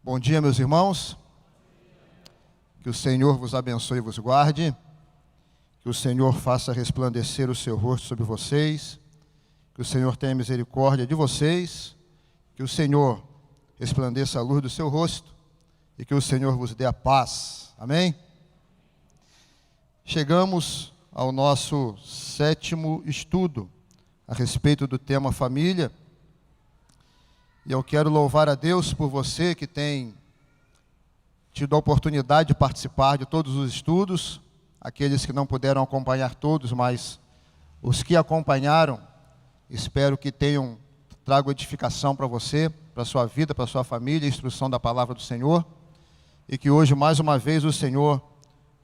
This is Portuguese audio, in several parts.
Bom dia, meus irmãos. Que o Senhor vos abençoe e vos guarde. Que o Senhor faça resplandecer o seu rosto sobre vocês. Que o Senhor tenha misericórdia de vocês. Que o Senhor resplandeça a luz do seu rosto. E que o Senhor vos dê a paz. Amém? Chegamos ao nosso 7º estudo a respeito do tema família. E eu quero louvar a Deus por você que tem tido a oportunidade de participar de todos os estudos, aqueles que não puderam acompanhar todos, mas os que acompanharam, espero que trago edificação para você, para a sua vida, para a sua família, instrução da palavra do Senhor, e que hoje, mais uma vez, o Senhor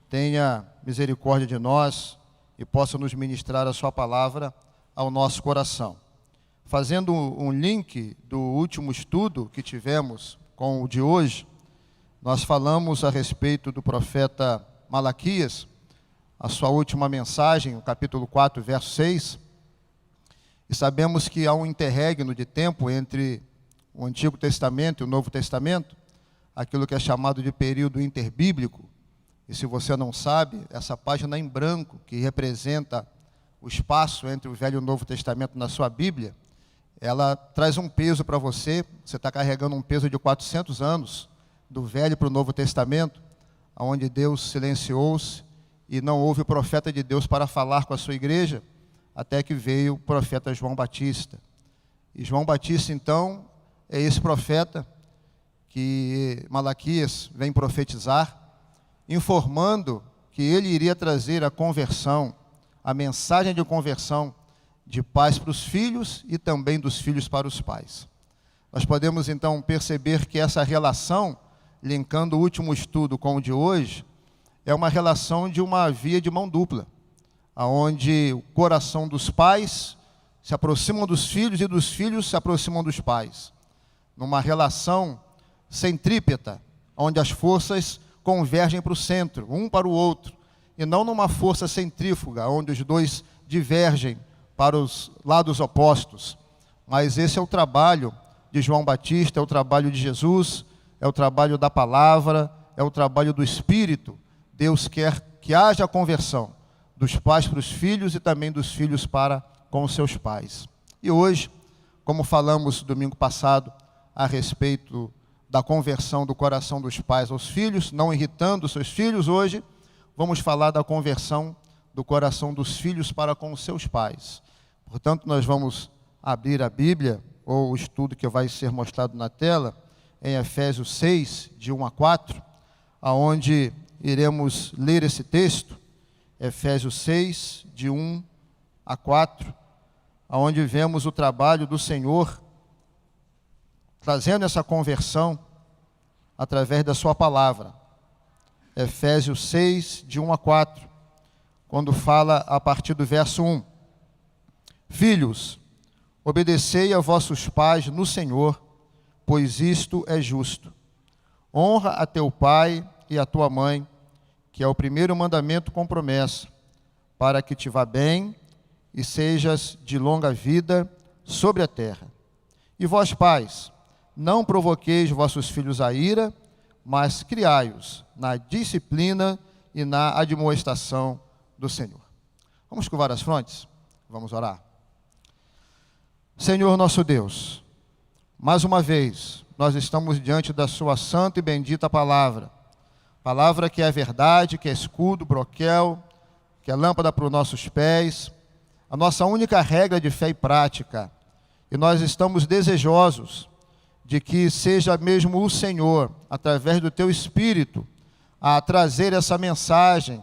tenha misericórdia de nós e possa nos ministrar a sua palavra ao nosso coração. Fazendo um link do último estudo que tivemos com o de hoje, nós falamos a respeito do profeta Malaquias, a sua última mensagem, o capítulo 4, verso 6, e sabemos que há um interregno de tempo entre o Antigo Testamento e o Novo Testamento, aquilo que é chamado de período interbíblico, e se você não sabe, essa página em branco, que representa o espaço entre o Velho e o Novo Testamento na sua Bíblia, ela traz um peso para você. Você está carregando um peso de 400 anos, do Velho para o Novo Testamento, onde Deus silenciou-se e não houve profeta de Deus para falar com a sua igreja, até que veio o profeta João Batista. E João Batista, então, é esse profeta que Malaquias vem profetizar, informando que ele iria trazer a conversão, a mensagem de conversão, de pais para os filhos e também dos filhos para os pais. Nós podemos então perceber que essa relação, linkando o último estudo com o de hoje, é uma relação de uma via de mão dupla, onde o coração dos pais se aproxima dos filhos e dos filhos se aproximam dos pais, numa relação centrípeta, onde as forças convergem para o centro, um para o outro, e não numa força centrífuga, onde os dois divergem para os lados opostos. Mas esse é o trabalho de João Batista, é o trabalho de Jesus, é o trabalho da palavra, é o trabalho do Espírito. Deus quer que haja a conversão dos pais para os filhos e também dos filhos para com os seus pais. E hoje, como falamos domingo passado a respeito da conversão do coração dos pais aos filhos, não irritando os seus filhos, hoje vamos falar da conversão do coração dos filhos para com os seus pais. Portanto, nós vamos abrir a Bíblia, ou o estudo que vai ser mostrado na tela, em Efésios 6, de 1 a 4, aonde iremos ler esse texto, Efésios 6, de 1 a 4, aonde vemos o trabalho do Senhor, trazendo essa conversão através da sua palavra. Efésios 6, de 1 a 4, quando fala a partir do verso 1. Filhos, obedecei a vossos pais no Senhor, pois isto é justo. Honra a teu pai e a tua mãe, que é o primeiro mandamento com promessa, para que te vá bem e sejas de longa vida sobre a terra. E vós, pais, não provoqueis vossos filhos à ira, mas criai-os na disciplina e na admoestação do Senhor. Vamos curvar as frontes? Vamos orar. Senhor nosso Deus, mais uma vez, nós estamos diante da sua santa e bendita palavra. Palavra que é verdade, que é escudo, broquel, que é lâmpada para os nossos pés, a nossa única regra de fé e prática. E nós estamos desejosos de que seja mesmo o Senhor, através do teu Espírito, a trazer essa mensagem,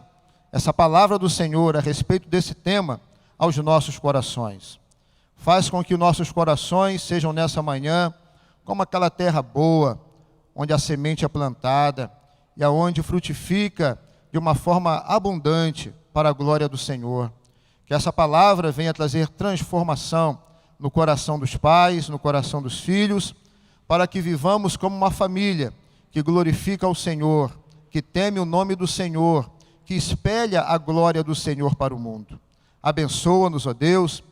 essa palavra do Senhor a respeito desse tema aos nossos corações. Faz com que nossos corações sejam nessa manhã como aquela terra boa, onde a semente é plantada e aonde frutifica de uma forma abundante para a glória do Senhor. Que essa palavra venha trazer transformação no coração dos pais, no coração dos filhos, para que vivamos como uma família que glorifica ao Senhor, que teme o nome do Senhor, que espelha a glória do Senhor para o mundo. Abençoa-nos, ó Deus,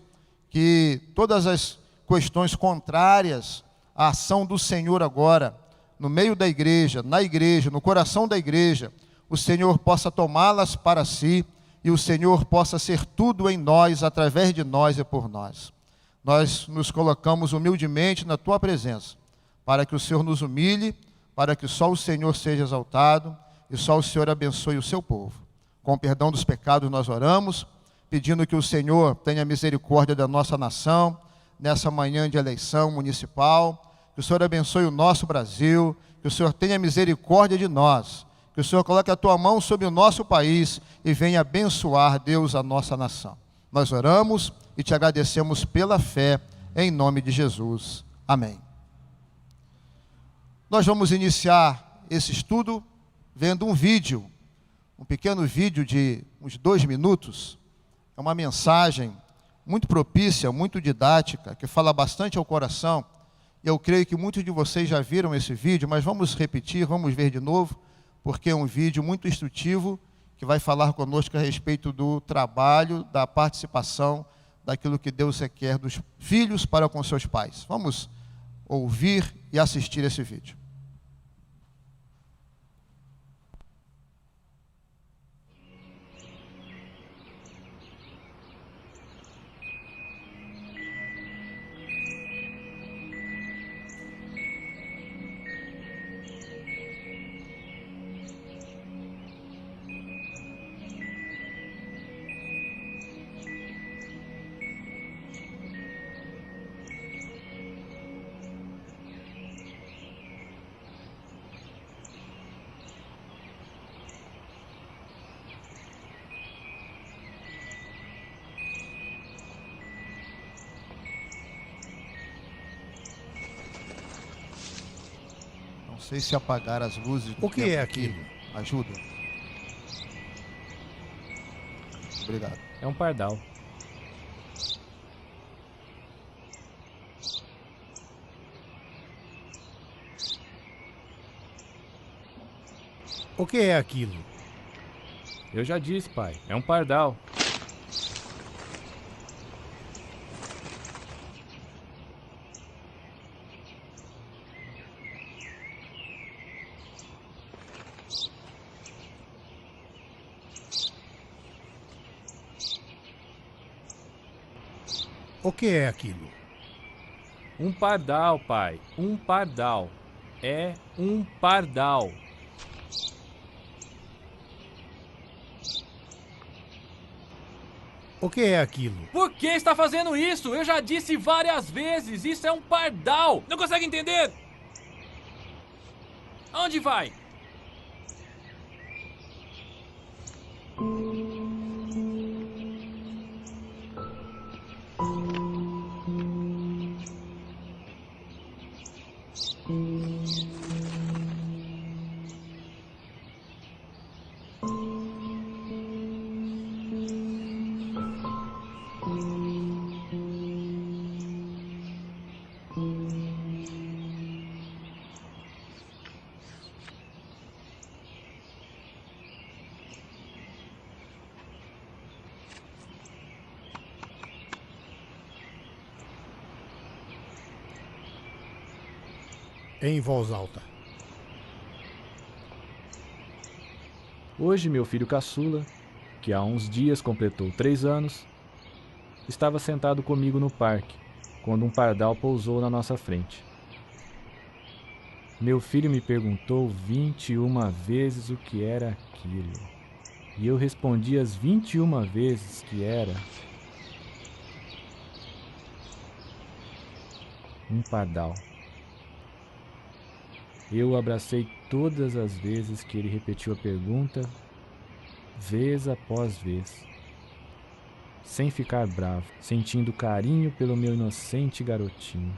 que todas as questões contrárias à ação do Senhor agora, no meio da igreja, na igreja, no coração da igreja, o Senhor possa tomá-las para si e o Senhor possa ser tudo em nós, através de nós e por nós. Nós nos colocamos humildemente na tua presença, para que o Senhor nos humilhe, para que só o Senhor seja exaltado e só o Senhor abençoe o seu povo. Com o perdão dos pecados nós oramos, pedindo que o Senhor tenha misericórdia da nossa nação, nessa manhã de eleição municipal, que o Senhor abençoe o nosso Brasil, que o Senhor tenha misericórdia de nós, que o Senhor coloque a tua mão sobre o nosso país e venha abençoar, Deus, a nossa nação. Nós oramos e te agradecemos pela fé, em nome de Jesus. Amém. Nós vamos iniciar esse estudo vendo um vídeo, um pequeno vídeo de uns 2 minutos. É uma mensagem muito propícia, muito didática, que fala bastante ao coração. Eu creio que muitos de vocês já viram esse vídeo, mas vamos repetir, vamos ver de novo, porque é um vídeo muito instrutivo, que vai falar conosco a respeito do trabalho, da participação, daquilo que Deus requer dos filhos para com seus pais. Vamos ouvir e assistir esse vídeo. Não sei se apagar as luzes do O que é aqui aquilo? ajuda. Obrigado. É um pardal. O que é aquilo? Eu já disse, pai. É um pardal. O que é aquilo? Um pardal, pai. Um pardal. É um pardal. O que é aquilo? Por que está fazendo isso? Eu já disse várias vezes. Isso é um pardal. Não consegue entender? Onde vai? Em voz alta. Hoje, meu filho caçula, que há uns dias completou 3 anos, estava sentado comigo no parque, quando um pardal pousou na nossa frente. Meu filho me perguntou 21 vezes o que era aquilo, e eu respondi as 21 vezes que era um pardal. Eu o abracei todas as vezes que ele repetiu a pergunta, vez após vez, sem ficar bravo, sentindo carinho pelo meu inocente garotinho.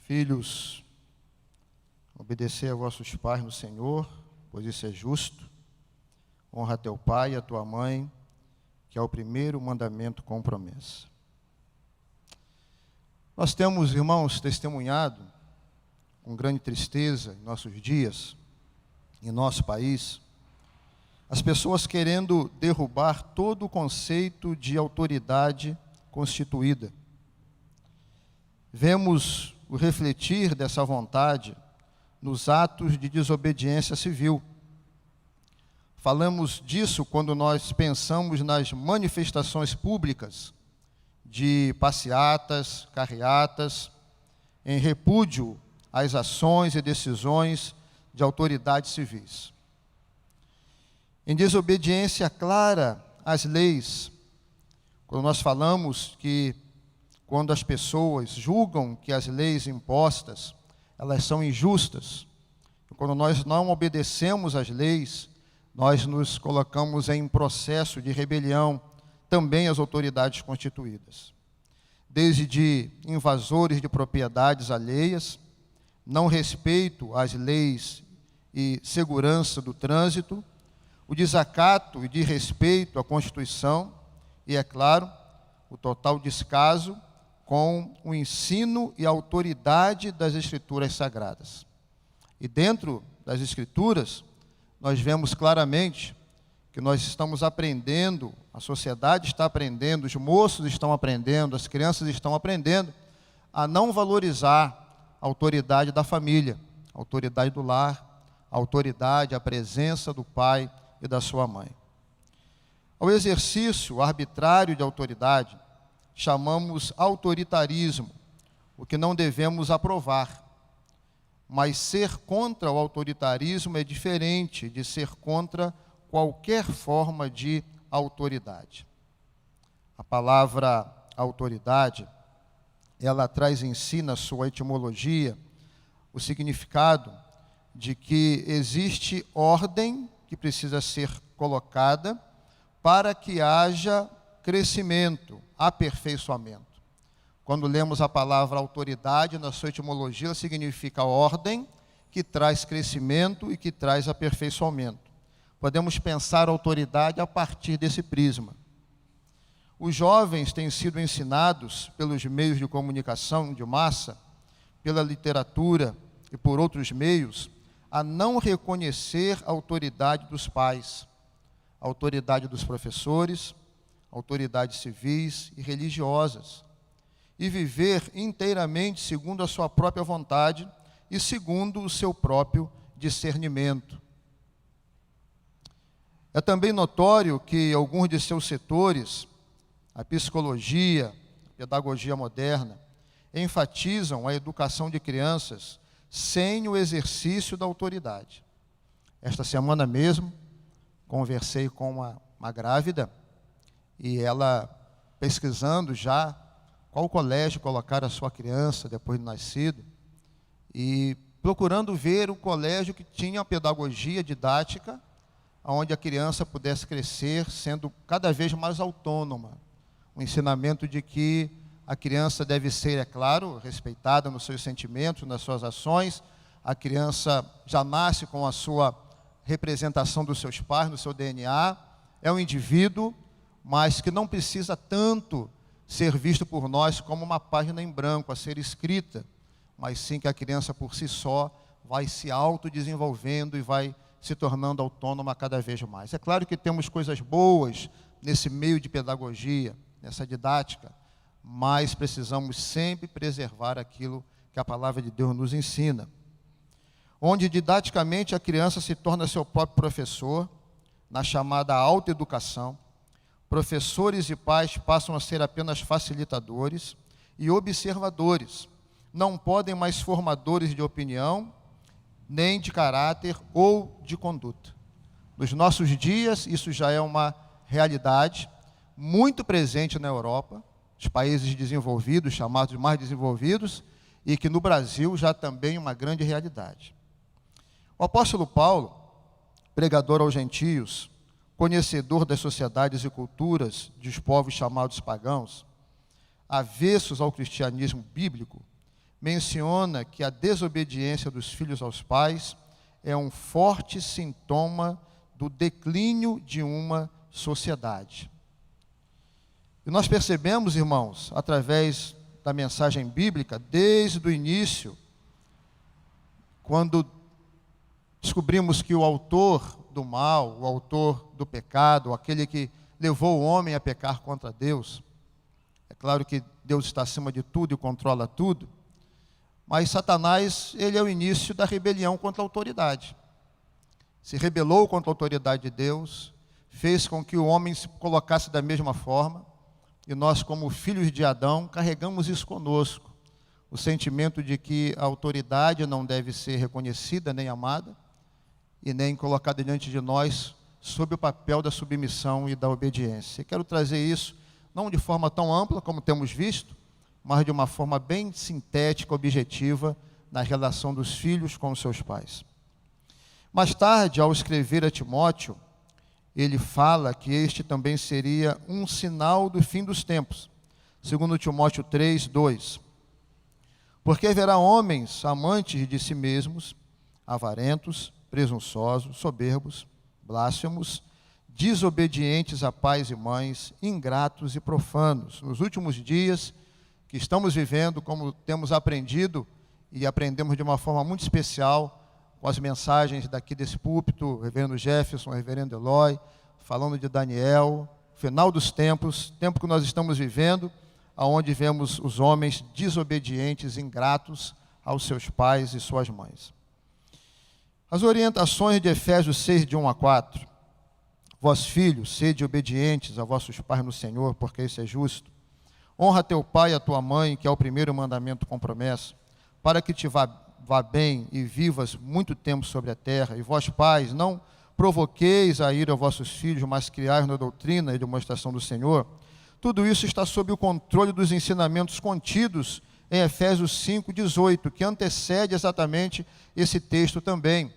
Filhos, obedecei a vossos pais no Senhor, pois isso é justo. Honra a teu pai e a tua mãe, que é o primeiro mandamento com promessa. Nós temos, irmãos, testemunhado com grande tristeza em nossos dias, em nosso país, as pessoas querendo derrubar todo o conceito de autoridade constituída. Vemos o refletir dessa vontade nos atos de desobediência civil. Falamos disso quando nós pensamos nas manifestações públicas de passeatas, carreatas, em repúdio às ações e decisões de autoridades civis. Em desobediência clara às leis, quando nós falamos que quando as pessoas julgam que as leis impostas, elas são injustas, quando nós não obedecemos às leis, nós nos colocamos em processo de rebelião também às autoridades constituídas. Desde de invasores de propriedades alheias, não respeito às leis e segurança do trânsito, o desacato e desrespeito à Constituição e, é claro, o total descaso com o ensino e a autoridade das Escrituras Sagradas. E dentro das Escrituras, nós vemos claramente que nós estamos aprendendo, a sociedade está aprendendo, os moços estão aprendendo, as crianças estão aprendendo a não valorizar a autoridade da família, a autoridade do lar, a autoridade, a presença do pai e da sua mãe. Ao exercício arbitrário de autoridade, chamamos autoritarismo, o que não devemos aprovar. Mas ser contra o autoritarismo é diferente de ser contra qualquer forma de autoridade. A palavra autoridade, ela traz em si, na sua etimologia, o significado de que existe ordem que precisa ser colocada para que haja crescimento, aperfeiçoamento. Quando lemos a palavra autoridade, na sua etimologia, ela significa ordem que traz crescimento e que traz aperfeiçoamento. Podemos pensar a autoridade a partir desse prisma. Os jovens têm sido ensinados pelos meios de comunicação de massa, pela literatura e por outros meios, a não reconhecer a autoridade dos pais, a autoridade dos professores, autoridades civis e religiosas, e viver inteiramente segundo a sua própria vontade e segundo o seu próprio discernimento. É também notório que alguns de seus setores, a psicologia, a pedagogia moderna, enfatizam a educação de crianças sem o exercício da autoridade. Esta semana mesmo, conversei com uma grávida, e ela, pesquisando já qual colégio colocar a sua criança depois do nascido, e procurando ver o colégio que tinha a pedagogia didática, onde a criança pudesse crescer sendo cada vez mais autônoma. O ensinamento de que a criança deve ser, é claro, respeitada nos seus sentimentos, nas suas ações. A criança já nasce com a sua representação dos seus pais, no seu DNA. É um indivíduo, mas que não precisa tanto ser visto por nós como uma página em branco a ser escrita, mas sim que a criança por si só vai se autodesenvolvendo e vai se tornando autônoma cada vez mais. É claro que temos coisas boas nesse meio de pedagogia, nessa didática, mas precisamos sempre preservar aquilo que a palavra de Deus nos ensina. Onde didaticamente a criança se torna seu próprio professor, na chamada autoeducação, professores e pais passam a ser apenas facilitadores e observadores, não podem mais formadores de opinião, nem de caráter ou de conduta. Nos nossos dias, isso já é uma realidade muito presente na Europa, os países desenvolvidos, chamados mais desenvolvidos, e que no Brasil já também é uma grande realidade. O apóstolo Paulo, pregador aos gentios, conhecedor das sociedades e culturas dos povos chamados pagãos, avessos ao cristianismo bíblico, menciona que a desobediência dos filhos aos pais é um forte sintoma do declínio de uma sociedade. E nós percebemos, irmãos, através da mensagem bíblica, desde o início, quando descobrimos que o autor do mal, o autor do pecado, aquele que levou o homem a pecar contra Deus, é claro que Deus está acima de tudo e controla tudo, mas Satanás, ele é o início da rebelião contra a autoridade. Se rebelou contra a autoridade de Deus, fez com que o homem se colocasse da mesma forma, e nós, como filhos de Adão, carregamos isso conosco, o sentimento de que a autoridade não deve ser reconhecida nem amada, e nem colocada diante de nós sob o papel da submissão e da obediência. E quero trazer isso, não de forma tão ampla como temos visto, mas de uma forma bem sintética, objetiva, na relação dos filhos com os seus pais. Mais tarde, ao escrever a Timóteo, ele fala que este também seria um sinal do fim dos tempos. Segundo Timóteo 3, 2. Porque haverá homens amantes de si mesmos, avarentos, presunçosos, soberbos, blasfemos, desobedientes a pais e mães, ingratos e profanos. Nos últimos dias que estamos vivendo, como temos aprendido e aprendemos de uma forma muito especial, com as mensagens daqui desse púlpito, o reverendo Jefferson, o reverendo Eloy, falando de Daniel, final dos tempos, tempo que nós estamos vivendo, aonde vemos os homens desobedientes, ingratos aos seus pais e suas mães. As orientações de Efésios 6, de 1 a 4. Vós, filhos, sede obedientes a vossos pais no Senhor, porque isso é justo. Honra teu pai e a tua mãe, que é o primeiro mandamento com promessa, para que te vá bem e vivas muito tempo sobre a terra. E vós, pais, não provoqueis a ira a vossos filhos, mas criais na doutrina e demonstração do Senhor. Tudo isso está sob o controle dos ensinamentos contidos em Efésios 5, 18, que antecede exatamente esse texto também.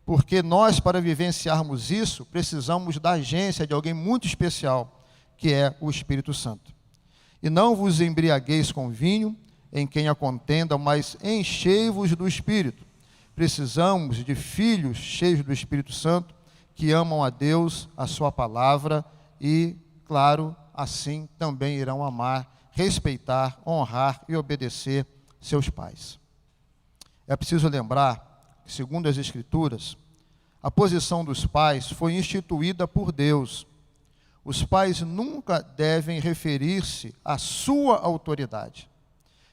Porque nós, para vivenciarmos isso, precisamos da agência de alguém muito especial, que é o Espírito Santo. E não vos embriagueis com vinho, em quem há contenda, mas enchei-vos do Espírito. Precisamos de filhos cheios do Espírito Santo, que amam a Deus, a sua palavra, e, claro, assim também irão amar, respeitar, honrar e obedecer seus pais. É preciso lembrar que, segundo as Escrituras, a posição dos pais foi instituída por Deus. Os pais nunca devem referir-se à sua autoridade,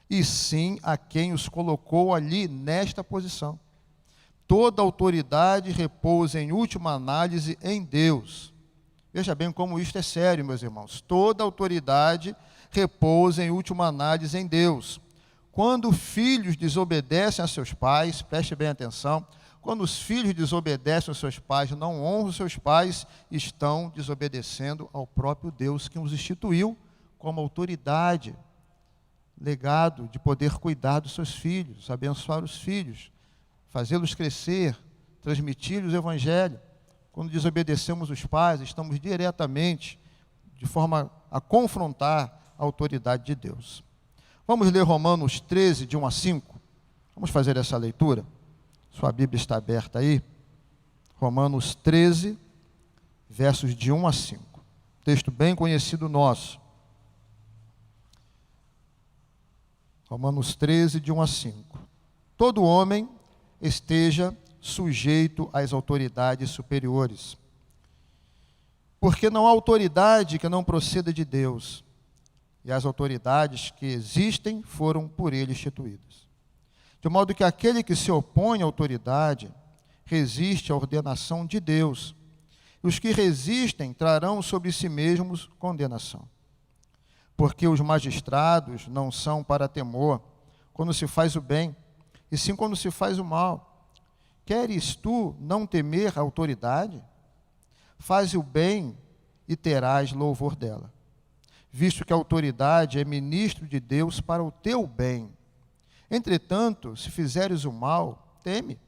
e sim a quem os colocou ali nesta posição. Toda autoridade repousa, em última análise, em Deus. Veja bem como isto é sério, meus irmãos. Toda autoridade repousa, em última análise, em Deus. Quando filhos desobedecem a seus pais, preste bem atenção, quando os filhos desobedecem aos seus pais, não honram os seus pais, estão desobedecendo ao próprio Deus que os instituiu como autoridade, legado de poder cuidar dos seus filhos, abençoar os filhos, fazê-los crescer, transmitir-lhes o Evangelho. Quando desobedecemos os pais, estamos diretamente, de forma a confrontar a autoridade de Deus. Vamos ler Romanos 13, de 1 a 5. Vamos fazer essa leitura. Sua Bíblia está aberta aí. Romanos 13, versos de 1 a 5. Texto bem conhecido nosso. Romanos 13, de 1 a 5. Todo homem esteja sujeito às autoridades superiores, porque não há autoridade que não proceda de Deus, e as autoridades que existem foram por ele instituídas. De modo que aquele que se opõe à autoridade resiste à ordenação de Deus, e os que resistem trarão sobre si mesmos condenação. Porque os magistrados não são para temor quando se faz o bem, e sim quando se faz o mal. Queres tu não temer a autoridade? Faz o bem e terás louvor dela, visto que a autoridade é ministro de Deus para o teu bem. Entretanto, se fizeres o mal, teme,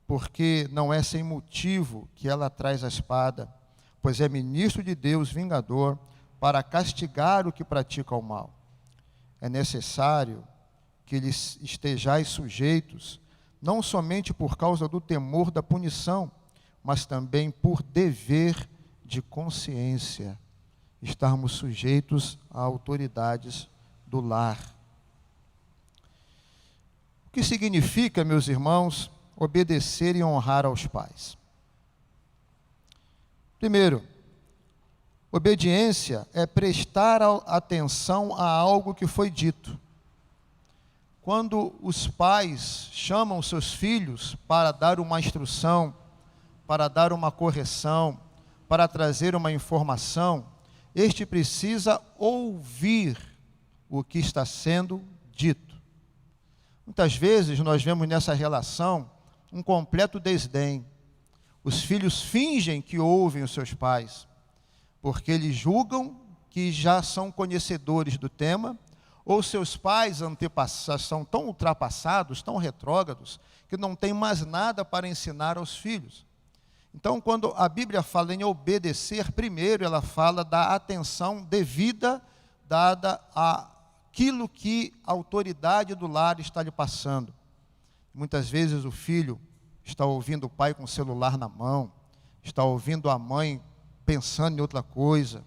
porque não é sem motivo que ela traz a espada, pois é ministro de Deus vingador para castigar o que pratica o mal. É necessário que lhes estejais sujeitos, não somente por causa do temor da punição, mas também por dever de consciência, estarmos sujeitos a autoridades do lar. O que significa, meus irmãos, obedecer e honrar aos pais? Primeiro, obediência é prestar atenção a algo que foi dito. Quando os pais chamam seus filhos para dar uma instrução, para dar uma correção, para trazer uma informação, este precisa ouvir o que está sendo dito. Muitas vezes nós vemos nessa relação um completo desdém. Os filhos fingem que ouvem os seus pais, porque eles julgam que já são conhecedores do tema, ou seus pais antepassados são tão ultrapassados, tão retrógrados, que não tem mais nada para ensinar aos filhos. Então, quando a Bíblia fala em obedecer, primeiro ela fala da atenção devida dada àquilo que a autoridade do lar está lhe passando. Muitas vezes o filho está ouvindo o pai com o celular na mão, está ouvindo a mãe pensando em outra coisa.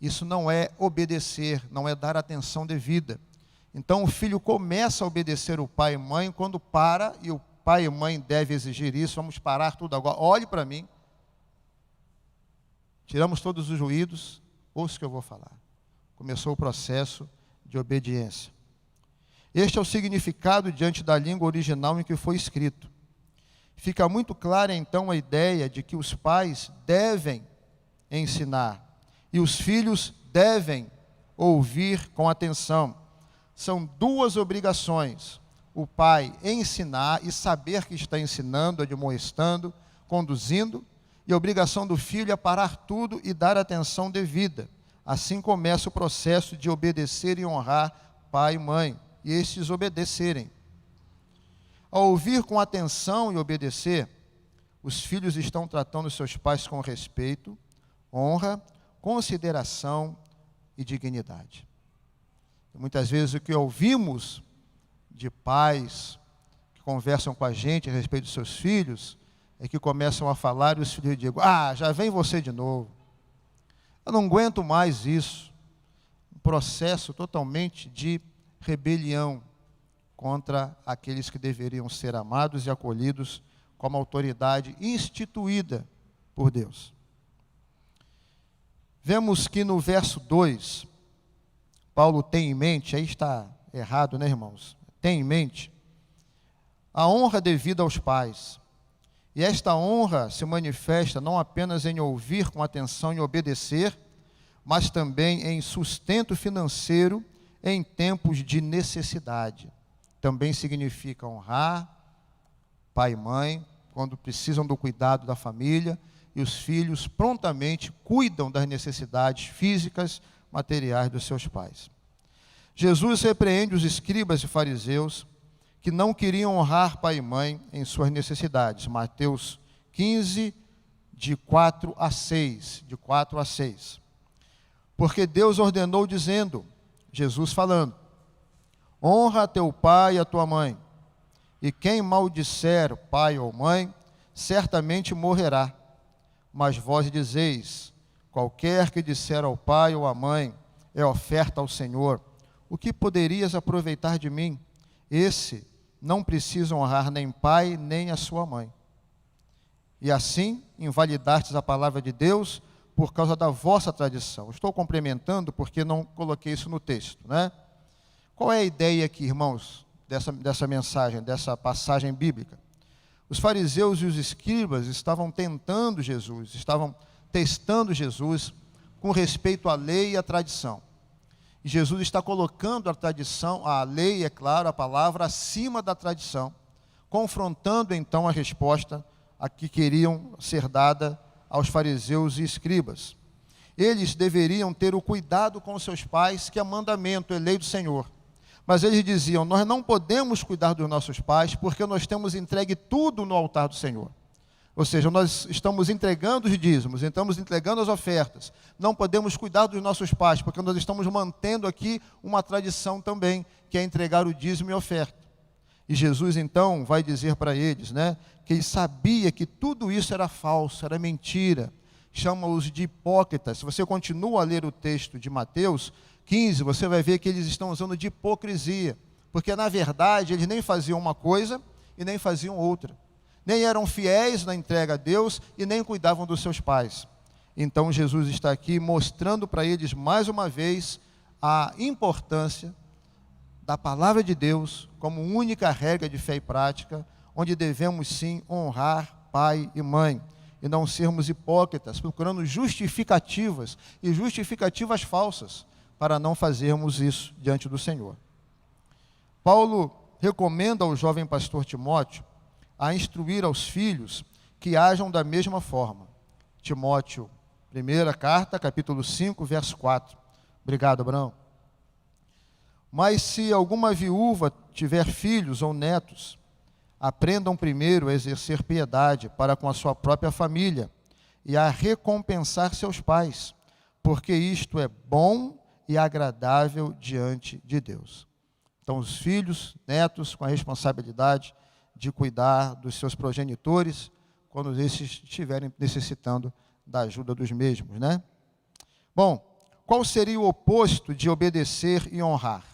Isso não é obedecer, não é dar atenção devida. Então o filho começa a obedecer o pai e mãe quando para, e o pai e mãe devem exigir isso, vamos parar tudo agora, olhe para mim, tiramos todos os ruídos, ouça o que eu vou falar. Começou o processo de obediência. Este é o significado diante da língua original em que foi escrito. Fica muito clara então a ideia de que os pais devem ensinar e os filhos devem ouvir com atenção. São duas obrigações: o pai ensinar e saber que está ensinando, admoestando, conduzindo, e a obrigação do filho é parar tudo e dar atenção devida. Assim começa o processo de obedecer e honrar pai e mãe, e estes obedecerem. Ao ouvir com atenção e obedecer, os filhos estão tratando seus pais com respeito, honra, consideração e dignidade. Muitas vezes o que ouvimos de pais que conversam com a gente a respeito dos seus filhos é que começam a falar e os filhos dizem: já vem você de novo. Eu não aguento mais isso. Um processo totalmente de rebelião contra aqueles que deveriam ser amados e acolhidos como autoridade instituída por Deus. Vemos que no verso 2, Paulo tem em mente, aí está errado, né, irmãos? Tem em mente a honra devida aos pais. E esta honra se manifesta não apenas em ouvir com atenção e obedecer, mas também em sustento financeiro em tempos de necessidade. Também significa honrar pai e mãe quando precisam do cuidado da família, e os filhos prontamente cuidam das necessidades físicas, materiais dos seus pais. Jesus repreende os escribas e fariseus que não queriam honrar pai e mãe em suas necessidades. Mateus 15, de 4 a 6. Porque Deus ordenou dizendo, Jesus falando: honra a teu pai e a tua mãe, e quem maldisser pai ou mãe, certamente morrerá. Mas vós dizeis: qualquer que disser ao pai ou à mãe, é oferta ao Senhor, o que poderias aproveitar de mim? Esse não precisa honrar nem pai, nem a sua mãe. E assim, invalidastes a palavra de Deus por causa da vossa tradição. Estou complementando porque não coloquei isso no texto, né? Qual é a ideia aqui, irmãos, dessa mensagem, dessa passagem bíblica? Os fariseus e os escribas estavam tentando Jesus, estavam testando Jesus com respeito à lei e à tradição. E Jesus está colocando a tradição, a lei, é claro, a palavra, acima da tradição, confrontando então a resposta a que queriam ser dada aos fariseus e escribas. Eles deveriam ter o cuidado com os seus pais, que é mandamento, é lei do Senhor. Mas eles diziam: nós não podemos cuidar dos nossos pais porque nós temos entregue tudo no altar do Senhor. Ou seja, nós estamos entregando os dízimos, estamos entregando as ofertas. Não podemos cuidar dos nossos pais, porque nós estamos mantendo aqui uma tradição também, que é entregar o dízimo e a oferta. E Jesus, então, vai dizer para eles, né, que ele sabia que tudo isso era falso, era mentira. Chama-os de hipócritas. Se você continua a ler o texto de Mateus 15, você vai ver que eles estão usando de hipocrisia. Porque, na verdade, eles nem faziam uma coisa e nem faziam outra. Nem eram fiéis na entrega a Deus e nem cuidavam dos seus pais. Então Jesus está aqui mostrando para eles mais uma vez a importância da palavra de Deus como única regra de fé e prática, onde devemos sim honrar pai e mãe e não sermos hipócritas, procurando justificativas e justificativas falsas para não fazermos isso diante do Senhor. Paulo recomenda ao jovem pastor Timóteo a instruir aos filhos que hajam da mesma forma. Timóteo, primeira carta, capítulo 5, verso 4. Obrigado, Abraão. Mas se alguma viúva tiver filhos ou netos, aprendam primeiro a exercer piedade para com a sua própria família e a recompensar seus pais, porque isto é bom e agradável diante de Deus. Então, os filhos, netos, com a responsabilidade de cuidar dos seus progenitores, quando esses estiverem necessitando da ajuda dos mesmos, né? Bom, qual seria o oposto de obedecer e honrar?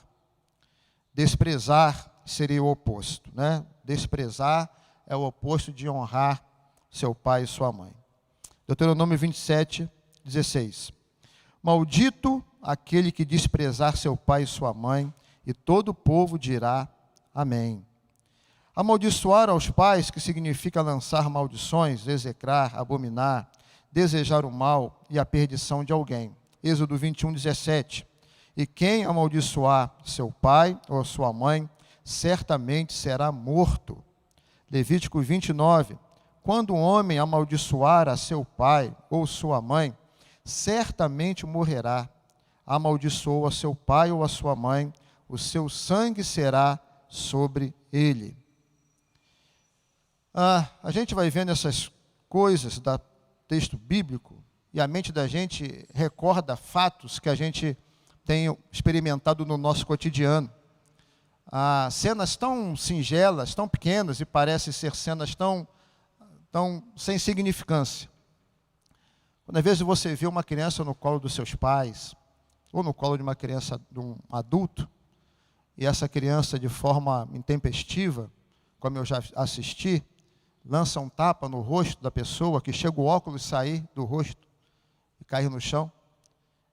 Desprezar seria o oposto, né? Desprezar é o oposto de honrar seu pai e sua mãe. Deuteronômio 27, 16. Maldito aquele que desprezar seu pai e sua mãe, e todo o povo dirá amém. Amaldiçoar aos pais, que significa lançar maldições, execrar, abominar, desejar o mal e a perdição de alguém. Êxodo 21, 17. E quem amaldiçoar seu pai ou sua mãe, certamente será morto. Levítico 29. Quando um homem amaldiçoar a seu pai ou sua mãe, certamente morrerá. Amaldiçoou a seu pai ou a sua mãe, o seu sangue será sobre ele. A gente vai vendo essas coisas do texto bíblico e a mente da gente recorda fatos que a gente tem experimentado no nosso cotidiano. Cenas tão singelas, tão pequenas e parecem ser cenas tão sem significância. Quando às vezes você vê uma criança no colo dos seus pais ou no colo de uma criança, de um adulto, e essa criança de forma intempestiva, como eu já assisti, lança um tapa no rosto da pessoa, que chega o óculos sair do rosto e cair no chão,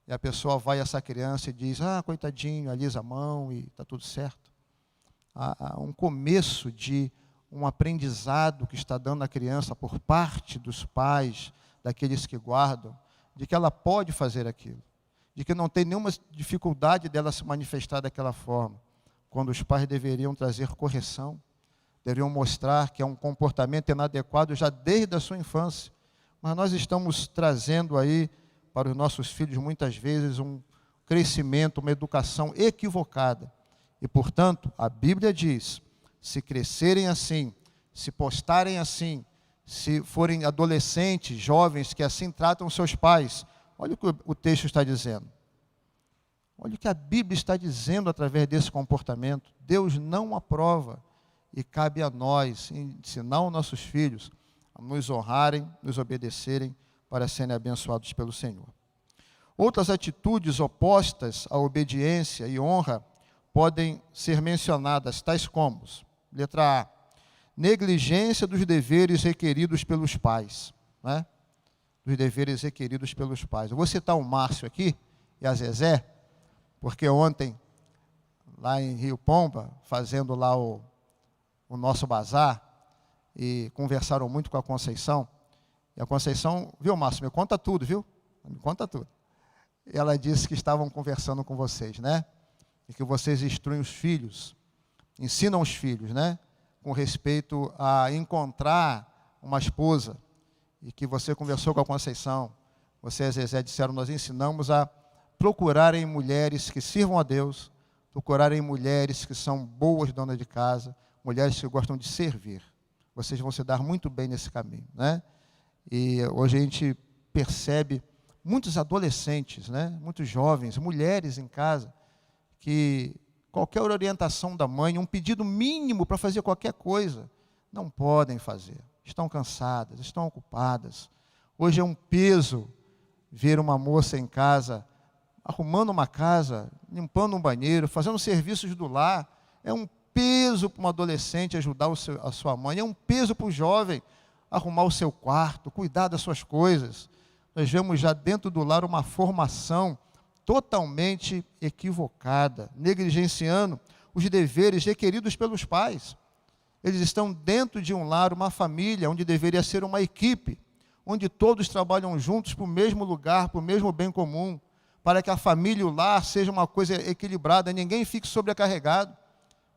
e a pessoa vai a essa criança e diz, coitadinho, alisa a mão e está tudo certo. Há um começo de um aprendizado que está dando à criança por parte dos pais, daqueles que guardam, de que ela pode fazer aquilo, de que não tem nenhuma dificuldade dela se manifestar daquela forma, quando os pais deveriam trazer correção, deveriam mostrar que é um comportamento inadequado já desde a sua infância. Mas nós estamos trazendo aí para os nossos filhos muitas vezes um crescimento, uma educação equivocada. E, portanto, a Bíblia diz, se crescerem assim, se postarem assim, se forem adolescentes, jovens que assim tratam seus pais, olha o que o texto está dizendo. Olha o que a Bíblia está dizendo através desse comportamento. Deus não aprova. E cabe a nós ensinar os nossos filhos a nos honrarem, nos obedecerem, para serem abençoados pelo Senhor. Outras atitudes opostas à obediência e honra podem ser mencionadas, tais como, letra A, negligência dos deveres requeridos pelos pais, né? Dos deveres requeridos pelos pais. Eu vou citar o Márcio aqui e a Zezé, porque ontem, lá em Rio Pomba, fazendo lá o nosso bazar, e conversaram muito com a Conceição, e a Conceição, viu, Márcio, me conta tudo, viu? Me conta tudo. E ela disse que estavam conversando com vocês, né? E que vocês instruem os filhos, ensinam os filhos, né? Com respeito a encontrar uma esposa, e que você conversou com a Conceição, você e a Zezé disseram, nós ensinamos a procurarem mulheres que sirvam a Deus, procurarem mulheres que são boas donas de casa, mulheres que gostam de servir. vocês vão se dar muito bem nesse caminho, né? E hoje a gente percebe muitos adolescentes, né? Muitos jovens, mulheres em casa, que qualquer orientação da mãe, um pedido mínimo para fazer qualquer coisa, não podem fazer. Estão cansadas, estão ocupadas. Hoje é um peso ver uma moça em casa, arrumando uma casa, limpando um banheiro, fazendo serviços do lar. É um peso para um adolescente ajudar a sua mãe. É um peso para o jovem arrumar o seu quarto, cuidar das suas coisas. Nós vemos já dentro do lar uma formação totalmente equivocada, negligenciando os deveres requeridos pelos pais. Eles estão dentro de um lar, uma família, onde deveria ser uma equipe, onde todos trabalham juntos para o mesmo lugar, para o mesmo bem comum, para que a família e o lar seja uma coisa equilibrada, ninguém fique sobrecarregado.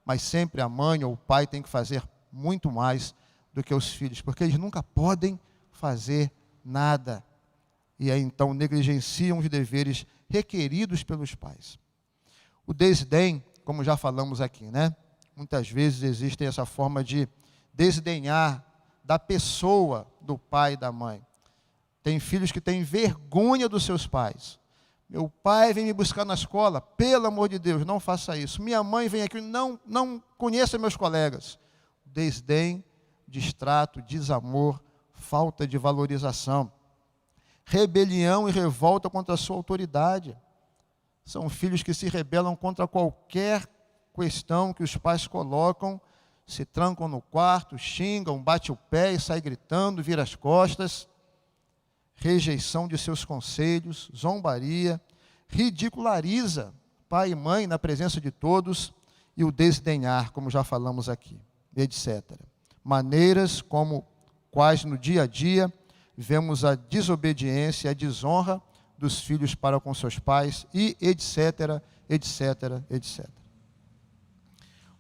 Mas sempre a mãe ou o pai tem que fazer muito mais do que os filhos, porque eles nunca podem fazer nada. E aí então negligenciam os deveres requeridos pelos pais. O desdém, como já falamos aqui, né? Muitas vezes existe essa forma de desdenhar da pessoa do pai e da mãe. Tem filhos que têm vergonha dos seus pais. Meu pai vem me buscar na escola, pelo amor de Deus, não faça isso. Minha mãe vem aqui, não conheça meus colegas. Desdém, distrato, desamor, falta de valorização. Rebelião e revolta contra a sua autoridade. São filhos que se rebelam contra qualquer questão que os pais colocam, se trancam no quarto, xingam, bate o pé e sai gritando, vira as costas. Rejeição de seus conselhos, zombaria, ridiculariza pai e mãe na presença de todos e o desdenhar, como já falamos aqui, etc. Maneiras como quais no dia a dia vemos a desobediência, a desonra dos filhos para com seus pais e etc, etc, etc.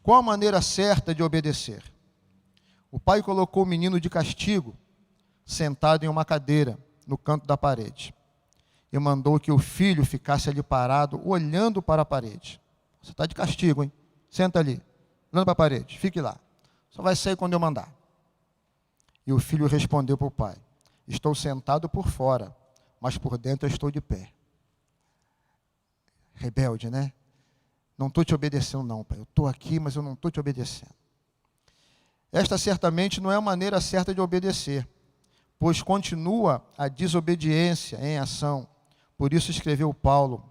Qual a maneira certa de obedecer? O pai colocou o menino de castigo, sentado em uma cadeira, no canto da parede, e mandou que o filho ficasse ali parado, olhando para a parede. Você está de castigo, hein? Senta ali, olhando para a parede, fique lá. Só vai sair quando eu mandar. E o filho respondeu para o pai: estou sentado por fora, mas por dentro eu estou de pé. Rebelde, né? Não estou te obedecendo não, pai. Eu estou aqui, mas eu não estou te obedecendo. Esta certamente não é a maneira certa de obedecer, pois continua a desobediência em ação. Por isso escreveu Paulo